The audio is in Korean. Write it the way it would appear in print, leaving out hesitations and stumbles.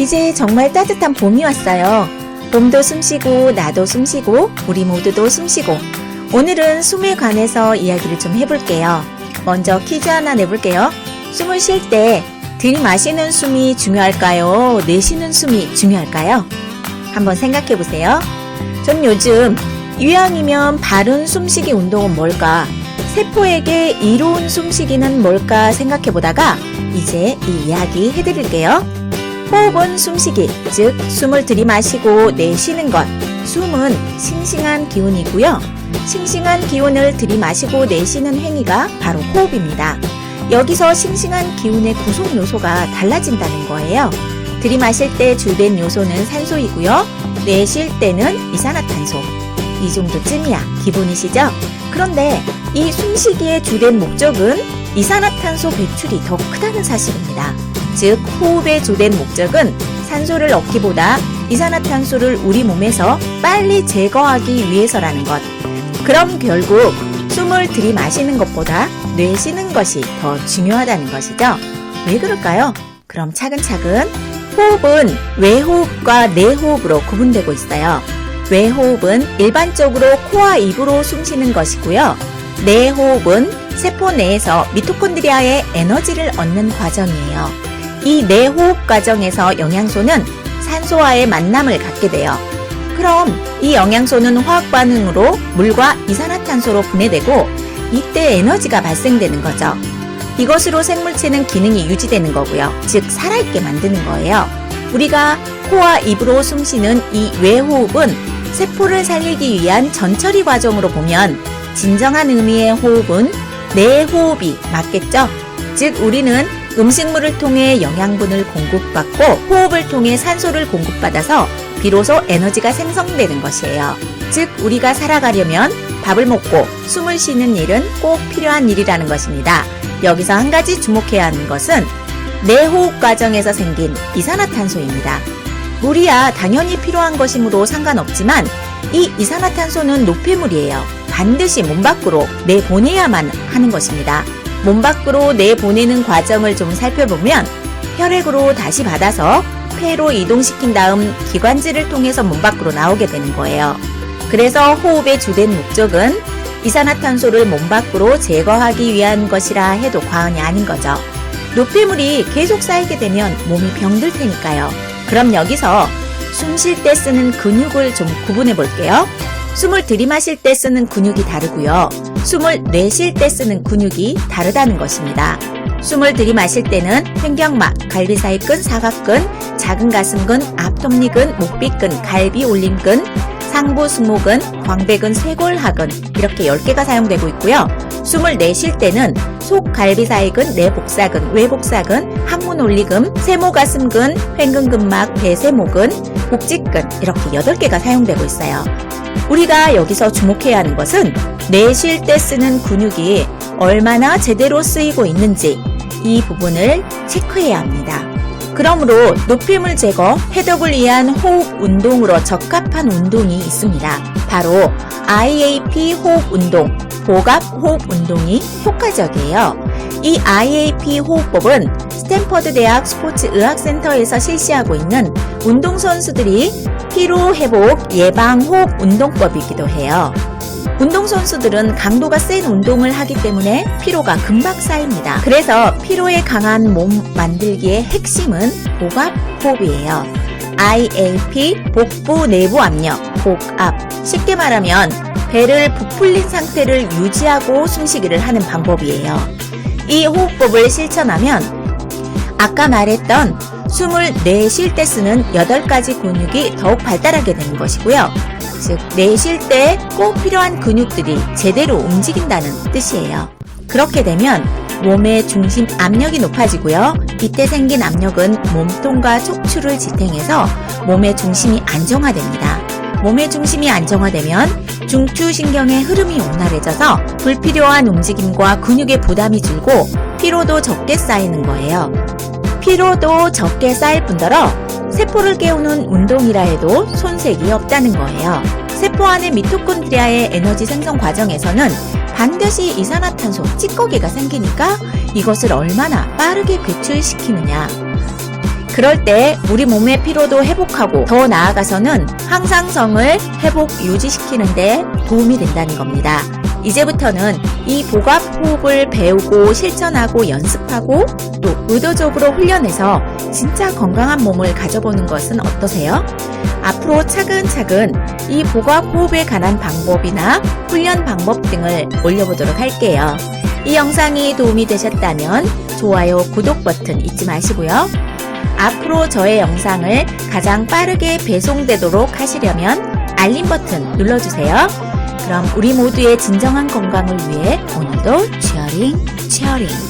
이제 정말 따뜻한 봄이 왔어요. 봄도 숨쉬고 나도 숨쉬고 우리 모두도 숨쉬고 오늘은 숨에 관해서 이야기를 좀 해볼게요. 먼저 퀴즈 하나 내볼게요. 숨을 쉴 때 들이마시는 숨이 중요할까요? 내쉬는 숨이 중요할까요? 한번 생각해 보세요. 전 요즘 이왕이면 바른 숨쉬기 운동은 뭘까? 세포에게 이로운 숨쉬기는 뭘까 생각해 보다가 이제 이 이야기 해드릴게요. 호흡은 숨쉬기, 즉 숨을 들이마시고 내쉬는 것. 숨은 싱싱한 기운이고요. 싱싱한 기운을 들이마시고 내쉬는 행위가 바로 호흡입니다. 여기서 싱싱한 기운의 구성 요소가 달라진다는 거예요. 들이마실 때 주된 요소는 산소이고요. 내쉴 때는 이산화탄소. 이 정도쯤이야 기본이시죠? 그런데 이 숨쉬기의 주된 목적은 이산화탄소 배출이 더 크다는 사실입니다. 즉 호흡의 주된 목적은 산소를 얻기보다 이산화탄소를 우리 몸에서 빨리 제거하기 위해서라는 것. 그럼 결국 숨을 들이마시는 것보다 내쉬는 것이 더 중요하다는 것이죠. 왜 그럴까요? 그럼 차근차근 호흡은 외호흡과 내호흡으로 구분되고 있어요. 외호흡은 일반적으로 코와 입으로 숨쉬는 것이고요. 내호흡은 세포 내에서 미토콘드리아의 에너지를 얻는 과정이에요. 이 내호흡 과정에서 영양소는 산소와의 만남을 갖게 돼요. 그럼 이 영양소는 화학 반응으로 물과 이산화탄소로 분해되고 이때 에너지가 발생되는 거죠. 이것으로 생물체는 기능이 유지되는 거고요. 즉 살아있게 만드는 거예요. 우리가 코와 입으로 숨쉬는 이 외호흡은 세포를 살리기 위한 전처리 과정으로 보면 진정한 의미의 호흡은 내호흡이 맞겠죠? 즉 우리는 음식물을 통해 영양분을 공급받고 호흡을 통해 산소를 공급받아서 비로소 에너지가 생성되는 것이에요. 즉 우리가 살아가려면 밥을 먹고 숨을 쉬는 일은 꼭 필요한 일이라는 것입니다. 여기서 한 가지 주목해야 하는 것은 내호흡 과정에서 생긴 이산화탄소입니다. 물이야 당연히 필요한 것이므로 상관없지만 이 이산화탄소는 노폐물이에요. 반드시 몸 밖으로 내보내야만 하는 것입니다. 몸 밖으로 내보내는 과정을 좀 살펴보면 혈액으로 다시 받아서 폐로 이동시킨 다음 기관지를 통해서 몸 밖으로 나오게 되는 거예요. 그래서 호흡의 주된 목적은 이산화탄소를 몸 밖으로 제거하기 위한 것이라 해도 과언이 아닌 거죠. 노폐물이 계속 쌓이게 되면 몸이 병들 테니까요. 그럼 여기서 숨 쉴 때 쓰는 근육을 좀 구분해 볼게요. 숨을 들이마실 때 쓰는 근육이 다르고요. 숨을 내쉴 때 쓰는 근육이 다르다는 것입니다. 숨을 들이마실 때는 횡격막, 갈비사이근, 사각근, 작은 가슴근, 앞톱니근, 목비근, 갈비 올림근, 상부 승모근, 광배근, 쇄골하근 이렇게 10개가 사용되고 있고요. 숨을 내쉴 때는 속 갈비사이근, 내복사근, 외복사근, 항문올리근, 세모가슴근, 횡근근막, 배세모근, 복직근 이렇게 8개가 사용되고 있어요. 우리가 여기서 주목해야 하는 것은 내쉴 때 쓰는 근육이 얼마나 제대로 쓰이고 있는지 이 부분을 체크해야 합니다. 그러므로 노폐물 제거, 해독을 위한 호흡 운동으로 적합한 운동이 있습니다. 바로 IAP 호흡 운동, 복압 호흡 운동이 효과적이에요. 이 IAP 호흡법은 스탠퍼드 대학 스포츠의학센터에서 실시하고 있는 운동선수들이 피로회복 예방 호흡 운동법이기도 해요. 운동선수들은 강도가 센 운동을 하기 때문에 피로가 금방 쌓입니다. 그래서 피로에 강한 몸 만들기의 핵심은 복압 호흡이에요. IAP 복부 내부 압력, 복압. 쉽게 말하면 배를 부풀린 상태를 유지하고 숨쉬기를 하는 방법이에요. 이 호흡법을 실천하면 아까 말했던 숨을 내쉴 때 쓰는 8가지 근육이 더욱 발달하게 되는 것이고요. 즉 내쉴 때 꼭 필요한 근육들이 제대로 움직인다는 뜻이에요. 그렇게 되면 몸의 중심 압력이 높아지고요. 이때 생긴 압력은 몸통과 척추를 지탱해서 몸의 중심이 안정화됩니다. 몸의 중심이 안정화되면 중추신경의 흐름이 원활해져서 불필요한 움직임과 근육의 부담이 줄고 피로도 적게 쌓이는 거예요. 피로도 적게 쌓일 뿐더러 세포를 깨우는 운동이라 해도 손색이 없다는 거예요. 세포 안의 미토콘드리아의 에너지 생성 과정에서는 반드시 이산화탄소 찌꺼기가 생기니까 이것을 얼마나 빠르게 배출시키느냐. 그럴 때 우리 몸의 피로도 회복하고 더 나아가서는 항상성을 회복 유지시키는데 도움이 된다는 겁니다. 이제부터는 이 복압 호흡을 배우고 실천하고 연습하고 또 의도적으로 훈련해서 진짜 건강한 몸을 가져보는 것은 어떠세요? 앞으로 차근차근 이 복압 호흡에 관한 방법이나 훈련 방법 등을 올려보도록 할게요. 이 영상이 도움이 되셨다면 좋아요, 구독 버튼 잊지 마시고요. 앞으로 저의 영상을 가장 빠르게 배송되도록 하시려면 알림 버튼 눌러주세요. 그럼 우리 모두의 진정한 건강을 위해 오늘도 치어링